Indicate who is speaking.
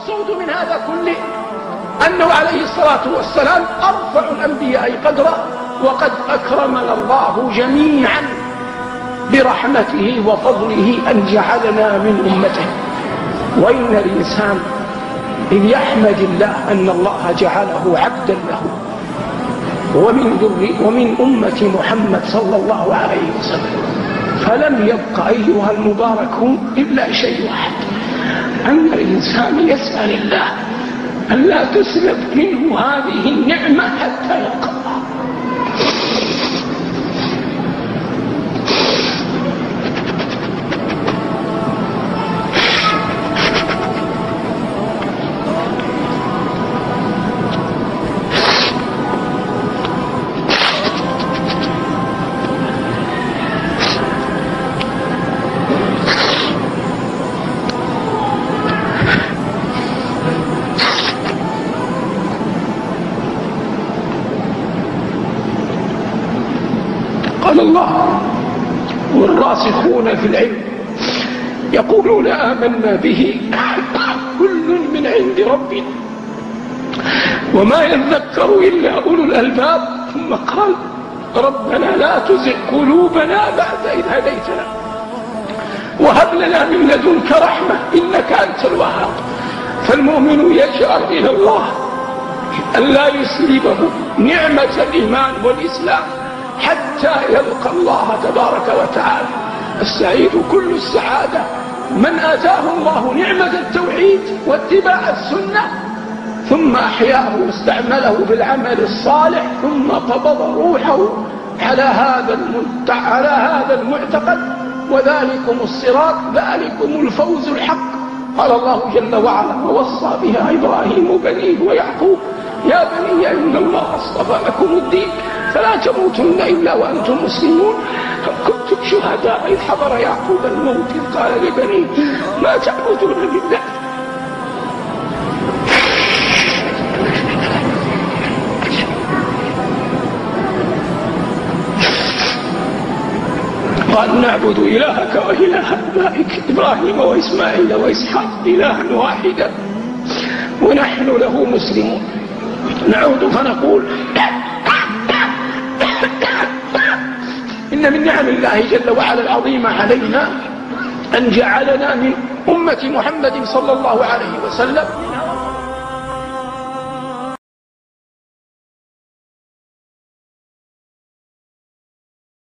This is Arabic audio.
Speaker 1: والمقصود من هذا كله أنه عليه الصلاة والسلام أرفع الأنبياء قدرا، وقد أكرمنا الله جميعا برحمته وفضله أن جعلنا من أمته. وإن الإنسان إذ يحمد الله أن الله جعله عبدا له ومن أمة محمد صلى الله عليه وسلم، فلم يبق أيها المباركون إلا شيء واحد، أن الإنسان يسأل الله أن لا تسلب منه هذه النعمة حتى يلقى الله. قال الله: والراسخون في العلم يقولون آمنا به كل من عند ربنا وما يذكر إلا أولو الألباب. ثم قال: ربنا لا تزغ قلوبنا بعد إذ هديتنا وهب لنا من لدنك رحمة إنك أنت الوهاب. فالمؤمن يجأر إلى الله أن لا يسلبه نعمة الإيمان والإسلام حتى يلقى الله تبارك وتعالى. السعيد كل السعادة من آتاه الله نعمة التوحيد واتباع السنة ثم أحياه واستعمله في العمل الصالح ثم قبض روحه على هذا المعتقد، وذلكم الصراط ذلكم الفوز الحق. قال الله جل وعلا: ووصى بها إبراهيم بنيه ويعقوب يا بني إن الله اصطفى لكم الدين فلا تموتن إلا وأنتم مسلمون. كنتم شهداء إذ حضر يعقوب الموت إذ قال لبنيه ما تعبدون من بعدي. قال: نعبد إلهك وإله آبائك إبراهيم وإسماعيل وإسحاق إلها واحدا ونحن له مسلمون. نعود فنقول: إن من نعم الله جل وعلا العظيمة علينا أن جعلنا من أمة محمد صلى الله عليه وسلم